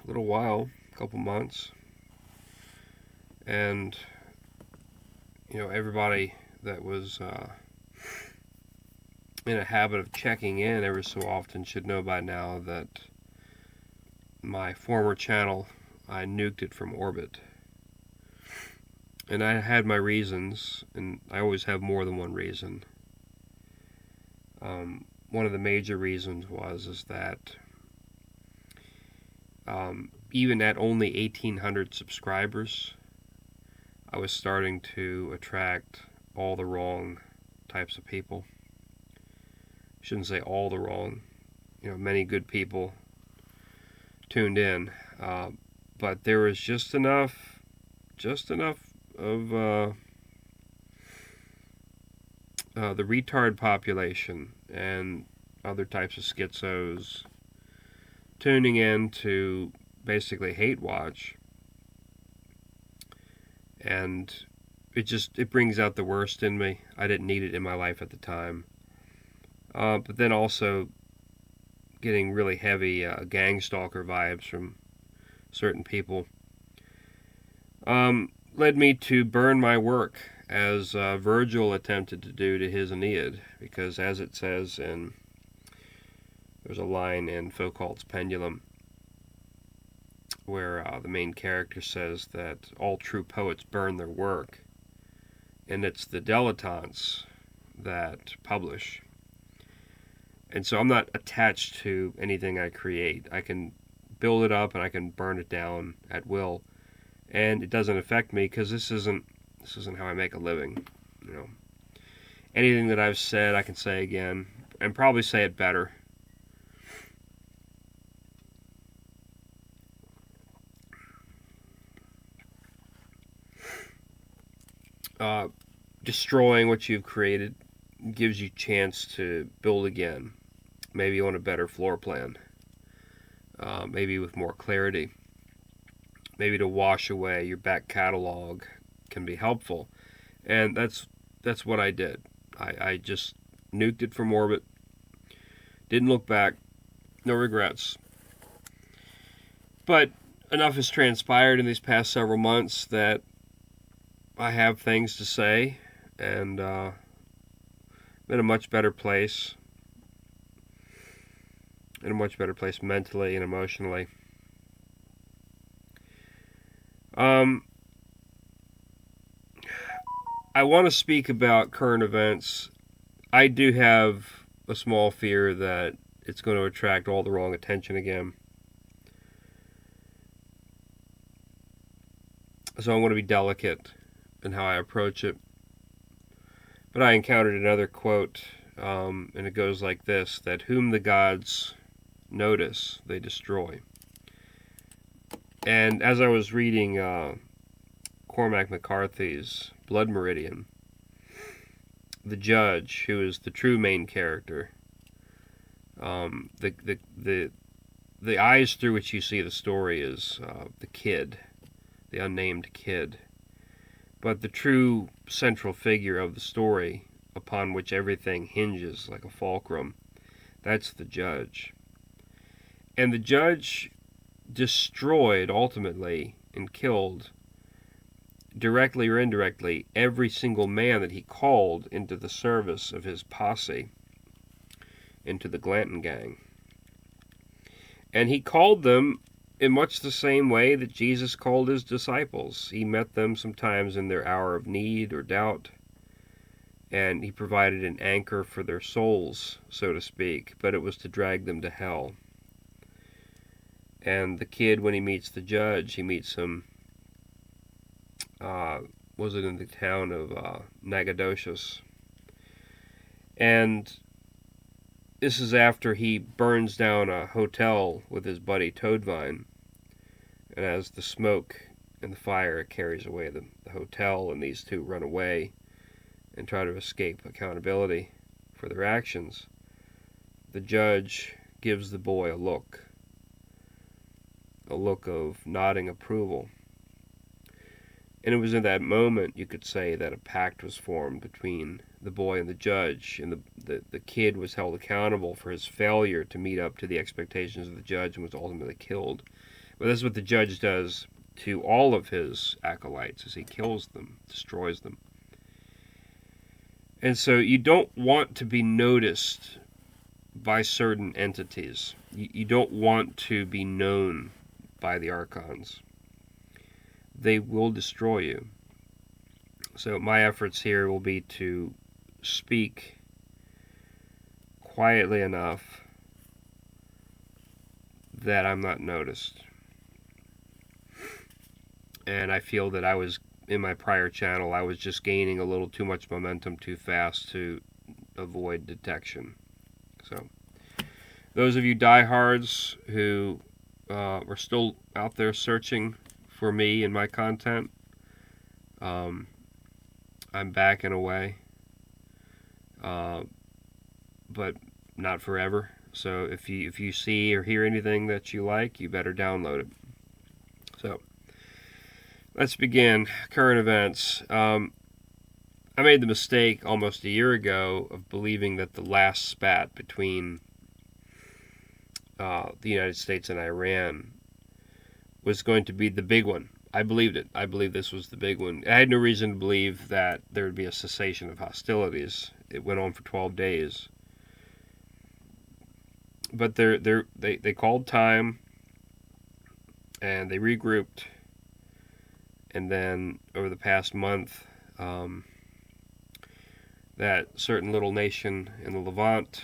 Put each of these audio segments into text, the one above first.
little while, a couple months, and everybody that was in a habit of checking in every so often should know by now that my former channel, I nuked it from orbit. And I had my reasons, and I always have more than one reason. One of the major reasons is that even at only 1,800 subscribers, I was starting to attract all the wrong types of people. Shouldn't say all the wrong. Many good people tuned in, but there was just enough of the retard population and other types of schizos tuning in to basically hate watch, and it brings out the worst in me. I didn't need it in my life at the time, but then also getting really heavy gang stalker vibes from certain people led me to burn my work, as Virgil attempted to do to his Aeneid, because as it says there's a line in Foucault's Pendulum where the main character says that all true poets burn their work, and it's the dilettantes that publish. And so I'm not attached to anything I create. I can build it up and I can burn it down at will, and it doesn't affect me because this isn't how I make a living. Anything that I've said I can say again, and probably say it better. Destroying what you've created gives you chance to build again, maybe on a better floor plan, maybe with more clarity, maybe to wash away your back catalog can be helpful. And that's what I did. I just nuked it from orbit, didn't look back, no regrets. But enough has transpired in these past several months that I have things to say, and I'm in a much better place. In a much better place mentally and emotionally. I want to speak about current events. I do have a small fear that it's going to attract all the wrong attention again. So I'm going to be delicate in how I approach it. But I encountered another quote, and it goes like this, that whom the gods notice, they destroy. And as I was reading Cormac McCarthy's Blood Meridian, the judge, who is the true main character, the eyes through which you see the story is the kid, the unnamed kid. But the true central figure of the story, upon which everything hinges like a fulcrum, that's the judge. And the judge destroyed, ultimately, and killed, directly or indirectly, every single man that he called into the service of his posse, into the Glanton gang. And he called them in much the same way that Jesus called his disciples. He met them sometimes in their hour of need or doubt, and he provided an anchor for their souls, so to speak, but it was to drag them to hell. And the kid, when he meets the judge, he meets him, was it in the town of Nacogdoches? And this is after he burns down a hotel with his buddy Toadvine. And as the smoke and the fire carries away the hotel, and these two run away and try to escape accountability for their actions, the judge gives the boy a look of nodding approval. And it was in that moment, you could say, that a pact was formed between the boy and the judge, and the kid was held accountable for his failure to meet up to the expectations of the judge and was ultimately killed. But this is what the judge does to all of his acolytes, as he kills them, destroys them. And so you don't want to be noticed by certain entities. You don't want to be known by the archons. They will destroy you. So my efforts here will be to speak quietly enough that I'm not noticed. And I feel that in my prior channel, I was just gaining a little too much momentum too fast to avoid detection. So, those of you diehards who are still out there searching for me and my content, I'm back in a way, but not forever. So if you see or hear anything that you like, you better download it. So let's begin. Current events. I made the mistake almost a year ago of believing that the last spat between the United States and Iran was going to be the big one. I believed it. I believed this was the big one. I had no reason to believe that there would be a cessation of hostilities. It went on for 12 days. But they called time, and they regrouped. And then over the past month, that certain little nation in the Levant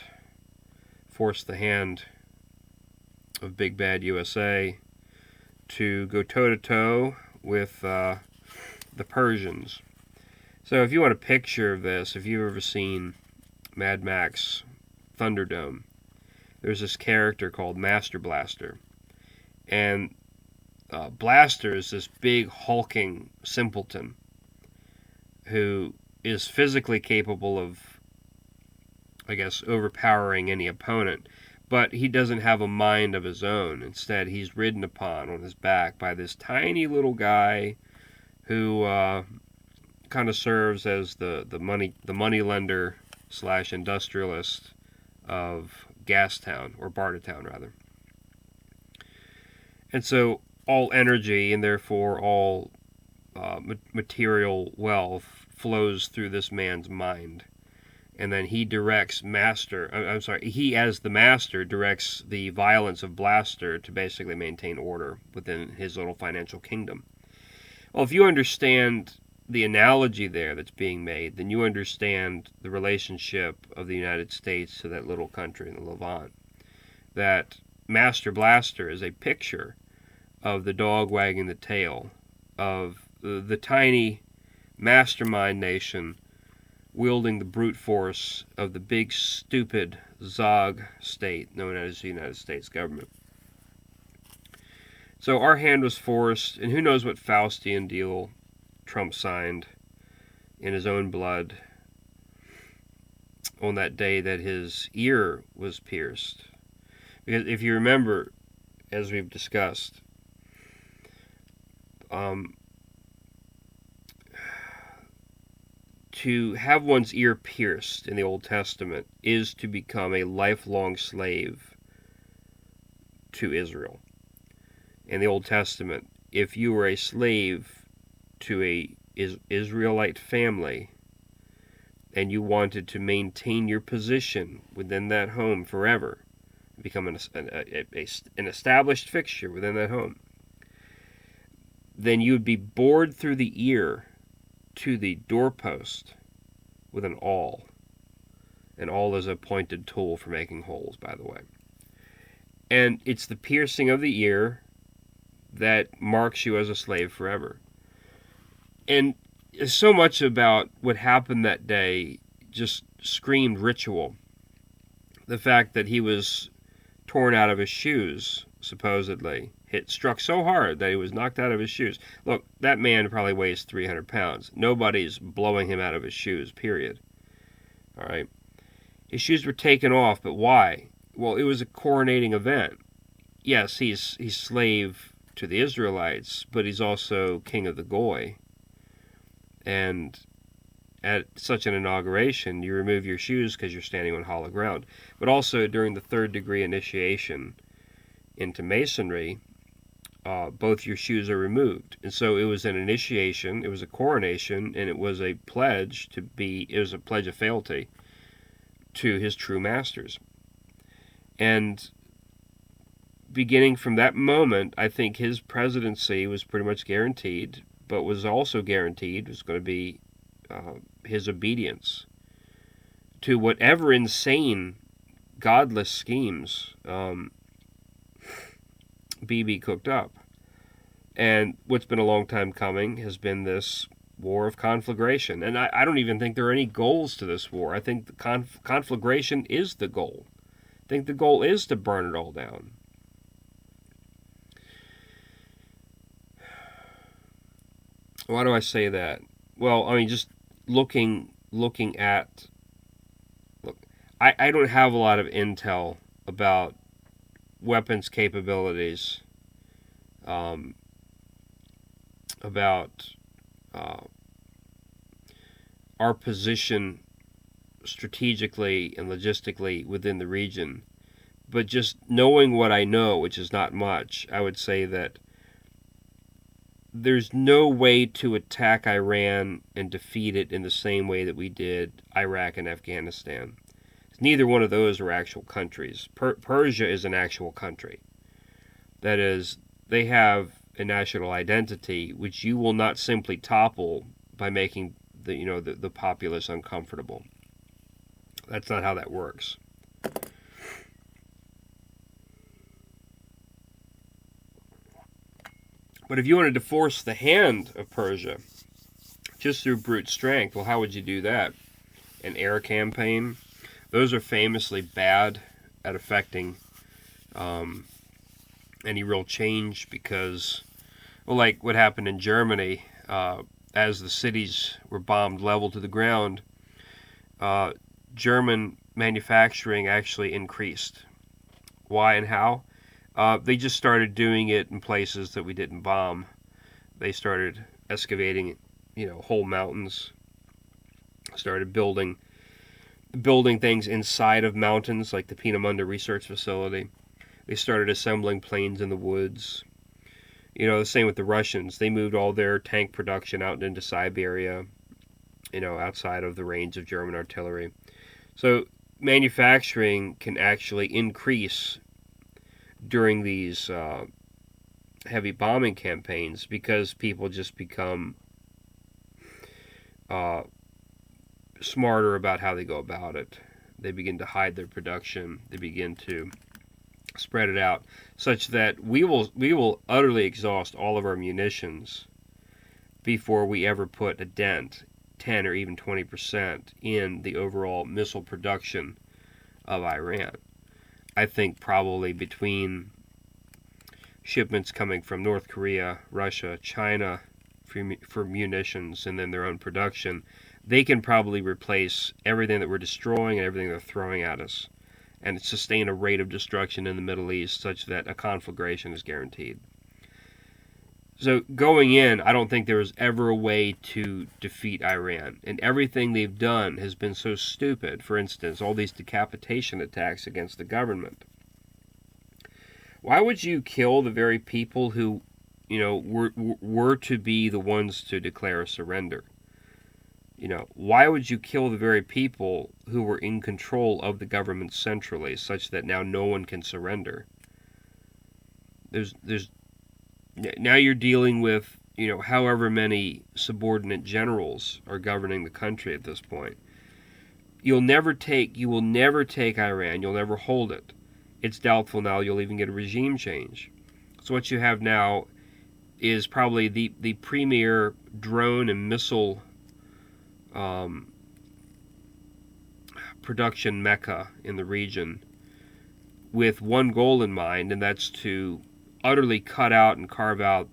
forced the hand of Big Bad USA to go toe-to-toe with the Persians. So if you want a picture of this, if you've ever seen Mad Max Thunderdome, there's this character called Master Blaster. And Blaster is this big, hulking simpleton who is physically capable of, I guess, overpowering any opponent. But he doesn't have a mind of his own. Instead, he's ridden upon on his back by this tiny little guy who kind of serves as the money lender / industrialist of Gastown, or Bartertown rather. And so all energy, and therefore all material wealth, flows through this man's mind. And then he directs he as the master directs the violence of Blaster to basically maintain order within his little financial kingdom. Well, if you understand the analogy there that's being made, then you understand the relationship of the United States to that little country in the Levant. That Master Blaster is a picture of the dog wagging the tail of the tiny mastermind nation wielding the brute force of the big, stupid Zog state known as the United States government. So our hand was forced, and who knows what Faustian deal Trump signed in his own blood on that day that his ear was pierced. Because if you remember, as we've discussed, to have one's ear pierced in the Old Testament is to become a lifelong slave to Israel. In the Old Testament, if you were a slave to a Israelite family and you wanted to maintain your position within that home forever, become an established fixture within that home, then you would be bored through the ear to the doorpost with an awl. An awl is a pointed tool for making holes, by the way. And it's the piercing of the ear that marks you as a slave forever. And so much about what happened that day just screamed ritual. The fact that he was torn out of his shoes, supposedly. Struck so hard that he was knocked out of his shoes. Look, that man probably weighs 300 pounds. Nobody's blowing him out of his shoes, period. All right. His shoes were taken off, but why? Well, it was a coronating event. Yes, he's slave to the Israelites, but he's also king of the Goy. And at such an inauguration, you remove your shoes because you're standing on hollow ground. But also during the third degree initiation into Masonry, both your shoes are removed. And so it was an initiation, it was a coronation, and it was a pledge of fealty to his true masters. And beginning from that moment, I think his presidency was pretty much guaranteed, but was also guaranteed was going to be his obedience to whatever insane, godless schemes BB cooked up. And what's been a long time coming has been this war of conflagration. And I don't even think there are any goals to this war. I think the conflagration is the goal. I think the goal is to burn it all down. Why do I say that? Well, I mean, just looking at... Look, I don't have a lot of intel about weapons capabilities, about our position strategically and logistically within the region. But just knowing what I know, which is not much, I would say that there's no way to attack Iran and defeat it in the same way that we did Iraq and Afghanistan. Neither one of those are actual countries. Persia is an actual country. That is, they have a national identity which you will not simply topple by making the populace uncomfortable. That's not how that works. But if you wanted to force the hand of Persia just through brute strength, well, how would you do that? An air campaign? Those are famously bad at affecting any real change because, well, like what happened in Germany, as the cities were bombed level to the ground, German manufacturing actually increased. Why and how? They just started doing it in places that we didn't bomb. They started excavating, whole mountains. Started building things inside of mountains, like the Peenemünde Research Facility. They started assembling planes in the woods. The same with the Russians. They moved all their tank production out into Siberia, outside of the range of German artillery. So manufacturing can actually increase during these heavy bombing campaigns because people just become smarter about how they go about it. They begin to hide their production. They begin to spread it out such that we will utterly exhaust all of our munitions before we ever put a dent, 10 or even 20%, in the overall missile production of Iran. I think probably between shipments coming from North Korea, Russia, China for munitions, and then their own production, they can probably replace everything that we're destroying and everything they're throwing at us and sustain a rate of destruction in the Middle East such that a conflagration is guaranteed. So going in, I don't think there was ever a way to defeat Iran. And everything they've done has been so stupid. For instance, all these decapitation attacks against the government. Why would you kill the very people who, were to be the ones to declare a surrender? Why would you kill the very people who were in control of the government centrally, such that now no one can surrender? Now you're dealing with, however many subordinate generals are governing the country at this point. You will never take Iran. You'll never hold it. It's doubtful now you'll even get a regime change. So what you have now is probably the premier drone and missile production mecca in the region, with one goal in mind, and that's to utterly cut out and carve out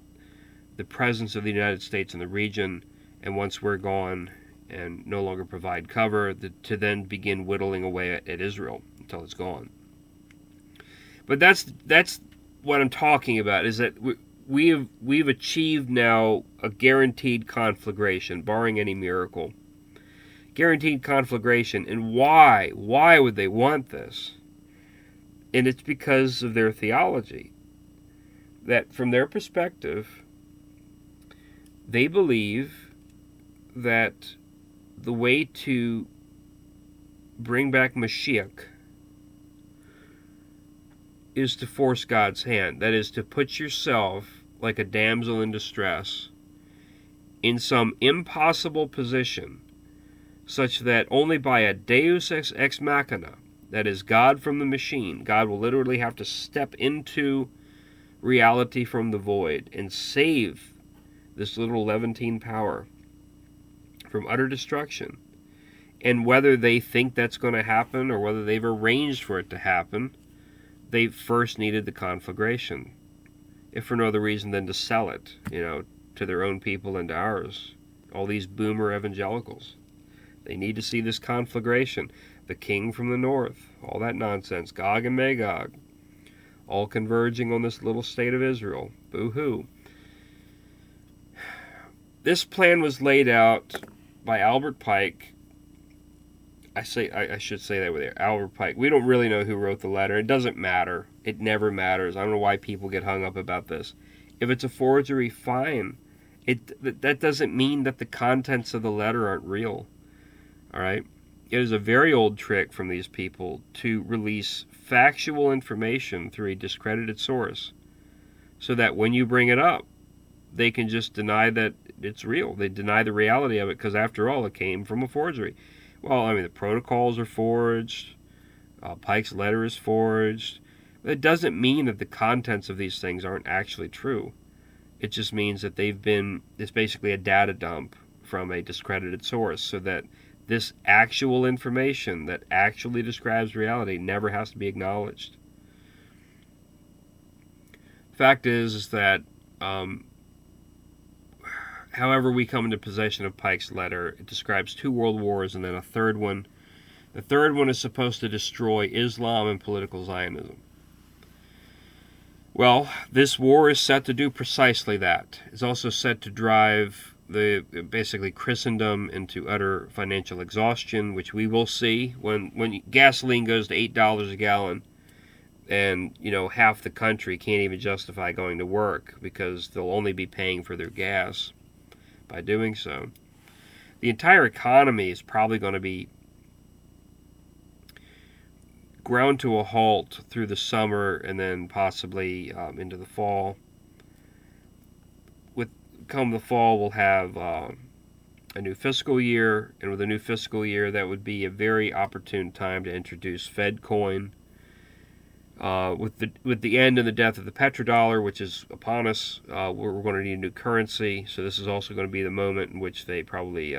the presence of the United States in the region, and once we're gone and no longer provide cover, to then begin whittling away at Israel until it's gone. But that's what I'm talking about, is that we've achieved now a guaranteed conflagration, barring any miracle. Guaranteed conflagration. And why? Why would they want this? And it's because of their theology. that from their perspective, they believe that the way to bring back Mashiach is to force God's hand. That is, to put yourself like a damsel in distress in some impossible position, such that only by a deus ex machina, that is, God from the machine, God will literally have to step into reality from the void and save this little Levantine power from utter destruction. And whether they think that's going to happen or whether they've arranged for it to happen, they first needed the conflagration, if for no other reason than to sell it, to their own people and to ours. All these boomer evangelicals. They need to see this conflagration. The king from the north, all that nonsense, Gog and Magog, all converging on this little state of Israel. Boo-hoo. This plan was laid out by Albert Pike. I should say that with Albert Pike. We don't really know who wrote the letter. It doesn't matter. It never matters. I don't know why people get hung up about this. If it's a forgery, fine. That doesn't mean that the contents of the letter aren't real. All right? It is a very old trick from these people to release factual information through a discredited source so that when you bring it up, they can just deny that it's real. They deny the reality of it because, after all, it came from a forgery. Well, I mean, the protocols are forged. Pike's letter is forged. But it doesn't mean that the contents of these things aren't actually true. It just means that it's basically a data dump from a discredited source so that this actual information that actually describes reality never has to be acknowledged. The fact is that however we come into possession of Pike's letter, it describes 2 world wars and then a third one. The third one is supposed to destroy Islam and political Zionism. Well, this war is set to do precisely that. It's also set to drive basically Christendom into utter financial exhaustion, which we will see when gasoline goes to $8 a gallon, and half the country can't even justify going to work because they'll only be paying for their gas by doing so. The entire economy is probably going to be ground to a halt through the summer and then possibly into the fall. Come the fall, we'll have a new fiscal year, and with a new fiscal year, that would be a very opportune time to introduce Fed coin. With the end and the death of the petrodollar, which is upon us, we're going to need a new currency. So this is also going to be the moment in which they probably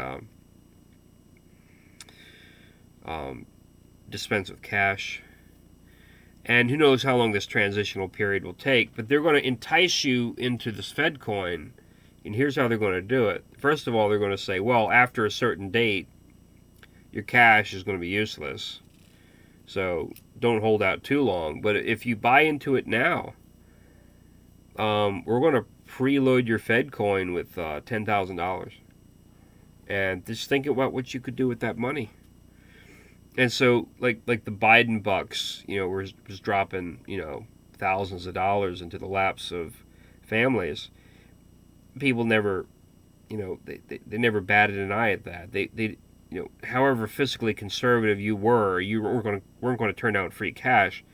dispense with cash. And who knows how long this transitional period will take, but they're going to entice you into this Fed coin. And here's how they're going to do it. First of all, they're going to say, well, after a certain date, your cash is going to be useless. So don't hold out too long. But if you buy into it now, we're going to preload your Fed coin with $10,000. And just think about what you could do with that money. And so, like the Biden bucks, was dropping, thousands of dollars into the laps of families. People never, they never batted an eye at that. They however fiscally conservative you weren't going to turn out free cash.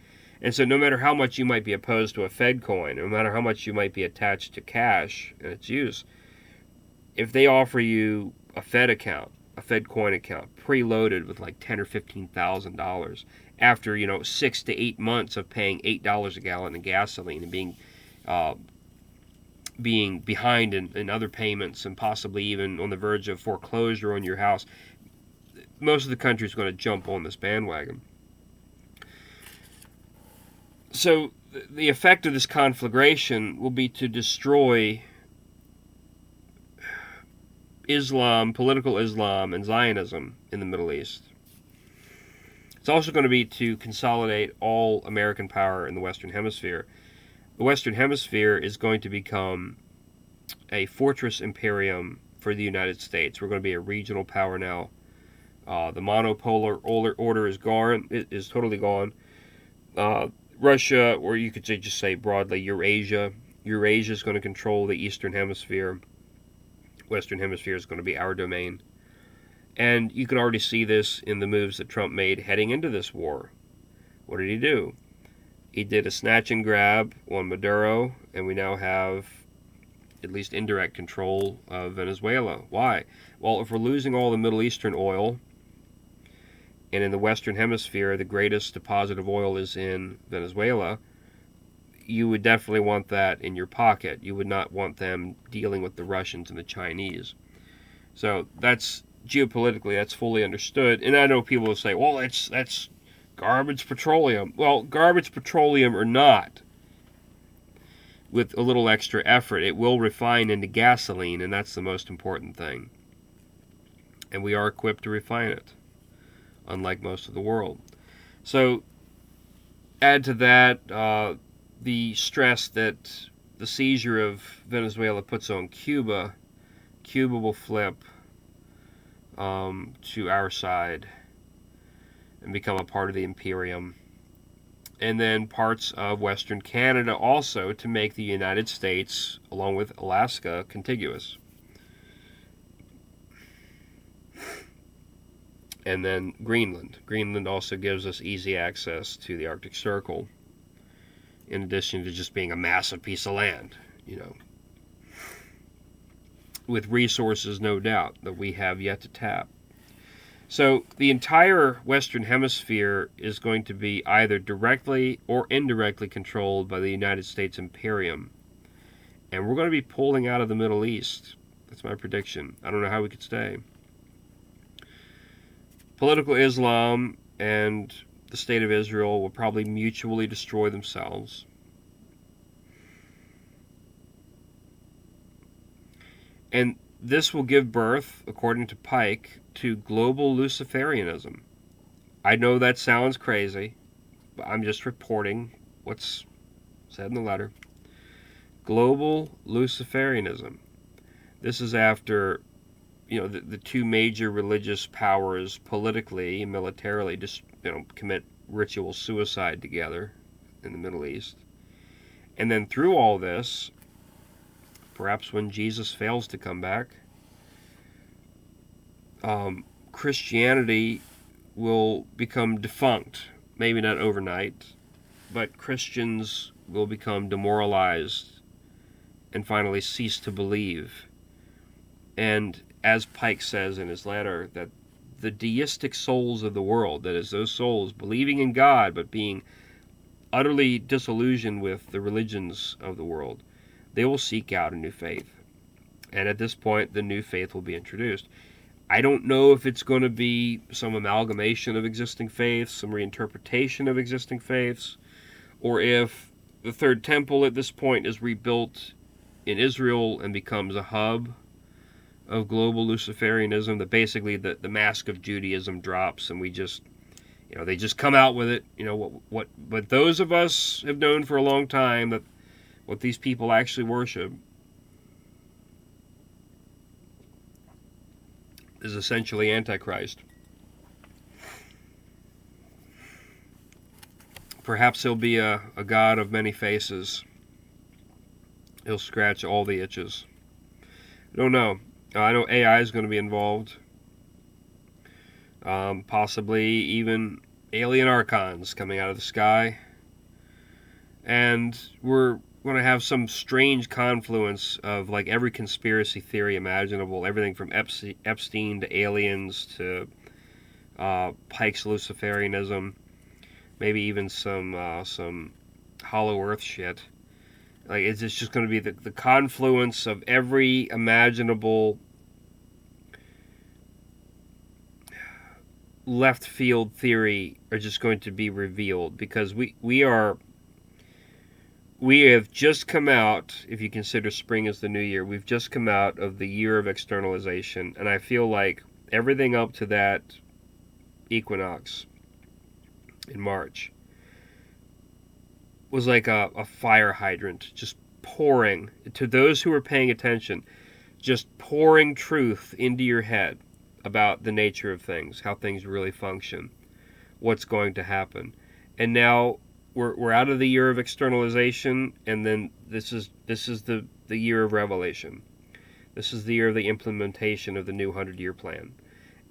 And so no matter how much you might be opposed to a Fed coin, no matter how much you might be attached to cash and its use, if they offer you a Fed coin account, preloaded with like $10,000 or $15,000, after 6 to 8 months of paying $8 a gallon in gasoline and being behind in other payments and possibly even on the verge of foreclosure on your house, most of the country is going to jump on this bandwagon. So the effect of this conflagration will be to destroy Islam, political Islam, and Zionism in the Middle East. It's also going to be to consolidate all American power in the Western Hemisphere. The Western Hemisphere is going to become a fortress imperium for the United States. We're going to be a regional power now. The monopolar order is gone. It is totally gone. Russia, or you could just say broadly Eurasia, Eurasia is going to control the Eastern Hemisphere. Western Hemisphere is going to be our domain. And you can already see this in the moves that Trump made heading into this war. What did he do? He did a snatch and grab on Maduro, and we now have at least indirect control of Venezuela. Why? Well, if we're losing all the Middle Eastern oil, and in the Western Hemisphere the greatest deposit of oil is in Venezuela, you would definitely want that in your pocket. You would not want them dealing with the Russians and the Chinese. So that's geopolitically, that's fully understood. And I know people will say, well, that's garbage petroleum. Well, garbage petroleum or not, with a little extra effort, it will refine into gasoline, and that's the most important thing. And we are equipped to refine it, unlike most of the world. So add to that the stress that the seizure of Venezuela puts on Cuba. Cuba will flip to our side and become a part of the Imperium. And then parts of Western Canada also, to make the United States, along with Alaska, contiguous. And then Greenland. Greenland also gives us easy access to the Arctic Circle, in addition to just being a massive piece of land, with resources, no doubt, that we have yet to tap. So the entire Western Hemisphere is going to be either directly or indirectly controlled by the United States Imperium. And we're going to be pulling out of the Middle East. That's my prediction. I don't know how we could stay. Political Islam and the State of Israel will probably mutually destroy themselves. And this will give birth, according to Pike, to global Luciferianism. I know that sounds crazy, but I'm just reporting what's said in the letter. Global Luciferianism. This is after, the two major religious powers politically and militarily just, commit ritual suicide together in the Middle East. And then through all this, perhaps when Jesus fails to come back, Christianity will become defunct. Maybe not overnight, but Christians will become demoralized and finally cease to believe. And as Pike says in his letter, that the deistic souls of the world, that is, those souls believing in God but being utterly disillusioned with the religions of the world, they will seek out a new faith. And at this point, the new faith will be introduced. I don't know if it's going to be some amalgamation of existing faiths, some reinterpretation of existing faiths, or if the Third Temple at this point is rebuilt in Israel and becomes a hub of global Luciferianism, that basically the mask of Judaism drops and we just, they just come out with it. What those of us have known for a long time, that what these people actually worship is essentially Antichrist. Perhaps he'll be a god of many faces. He'll scratch all the itches. I don't know. I know AI is going to be involved. Possibly even alien archons coming out of the sky. And we're going to have some strange confluence of like every conspiracy theory imaginable. Everything from Epstein to aliens to Pike's Luciferianism. Maybe even some Hollow Earth shit. Like, it's just going to be the confluence of every imaginable left field theory are just going to be revealed, because we have just come out, if you consider spring as the new year, we've just come out of the year of externalization, and I feel like everything up to that equinox in March was like a fire hydrant, just pouring, to those who were paying attention, just pouring truth into your head about the nature of things, how things really function, what's going to happen. And now we're out of the year of externalization, and then this is the year of revelation. This is the year of the implementation of the new 100-year plan.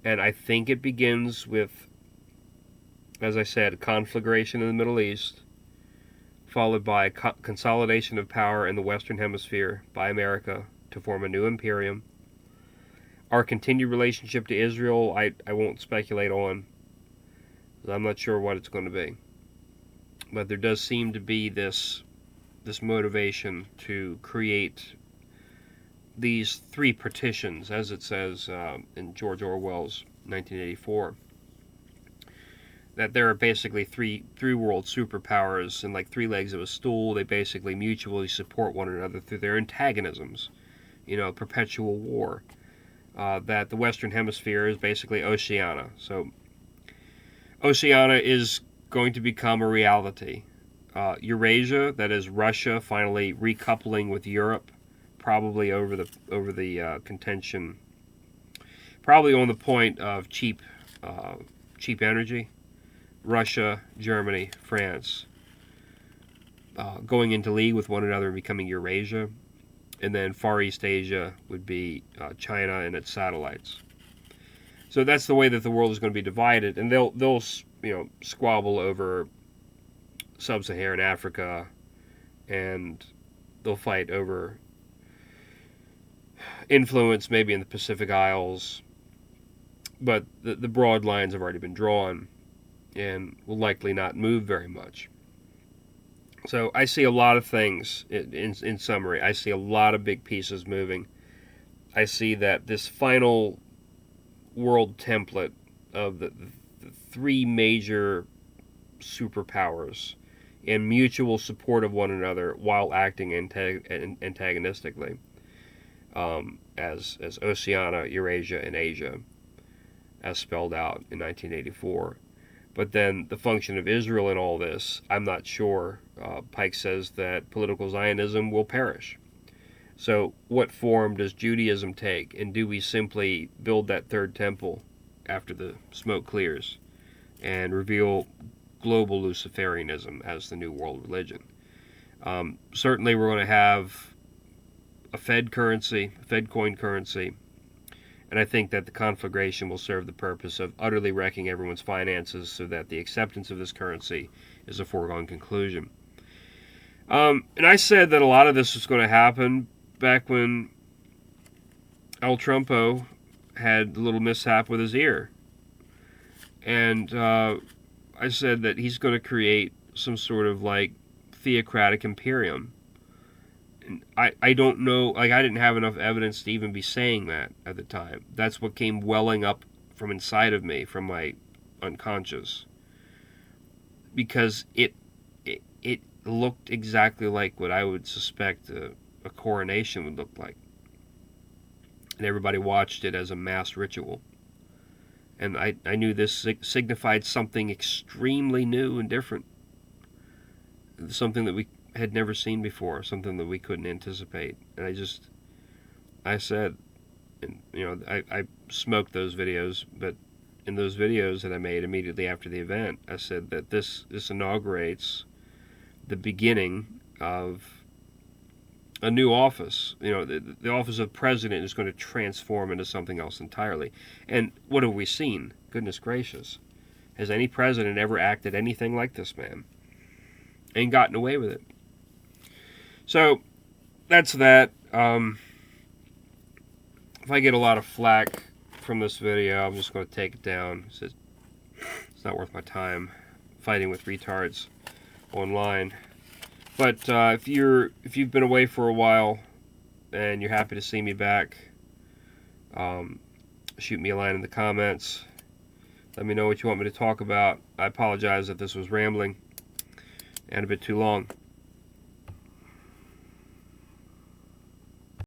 And I think it begins with, as I said, conflagration in the Middle East, followed by consolidation of power in the Western Hemisphere by America to form a new imperium. Our continued relationship to Israel, I won't speculate on. I'm not sure what it's going to be. But there does seem to be this motivation to create these three partitions, as it says in George Orwell's 1984. That there are basically three world superpowers and like three legs of a stool. They basically mutually support one another through their antagonisms. Perpetual war. That the Western Hemisphere is basically Oceania. So Oceania is going to become a reality. Eurasia, that is Russia finally recoupling with Europe, probably over the contention, probably on the point of cheap energy. Russia, Germany, France, going into league with one another and becoming Eurasia, and then Far East Asia would be China and its satellites. So that's the way that the world is going to be divided, and they'll squabble over sub-Saharan Africa, and they'll fight over influence maybe in the Pacific Isles, but the broad lines have already been drawn and will likely not move very much. So I see a lot of things, in summary. I see a lot of big pieces moving. I see that this final world template of the three major superpowers in mutual support of one another while acting antagonistically, as Oceania, Eurasia, and Asia, as spelled out in 1984. But then the function of Israel in all this, I'm not sure. Pike says that political Zionism will perish. So what form does Judaism take? And do we simply build that third temple after the smoke clears and reveal global Luciferianism as the new world religion? Certainly we're going to have a Fed currency, a Fed coin currency, and I think that the conflagration will serve the purpose of utterly wrecking everyone's finances so that the acceptance of this currency is a foregone conclusion. And I said that a lot of this was going to happen back when El Trumpo had a little mishap with his ear. And I said that he's going to create some sort of like theocratic imperium. And I don't know, like I didn't have enough evidence to even be saying that at the time. That's what came welling up from inside of me, from my unconscious. Because it looked exactly like what I would suspect a coronation would look like. And everybody watched it as a mass ritual. And I knew this signified something extremely new and different. Something that we had never seen before, something that we couldn't anticipate. And I said, and I smoked those videos, but in those videos that I made immediately after the event, I said that this inaugurates the beginning of a new office. The office of president is going to transform into something else entirely. And what have we seen? Goodness gracious. Has any president ever acted anything like this man? And gotten away with it? So, that's that. If I get a lot of flack from this video, I'm just going to take it down. It's not worth my time fighting with retards online. But if you've been away for a while and you're happy to see me back, shoot me a line in the comments. Let me know what you want me to talk about. I apologize that this was rambling and a bit too long.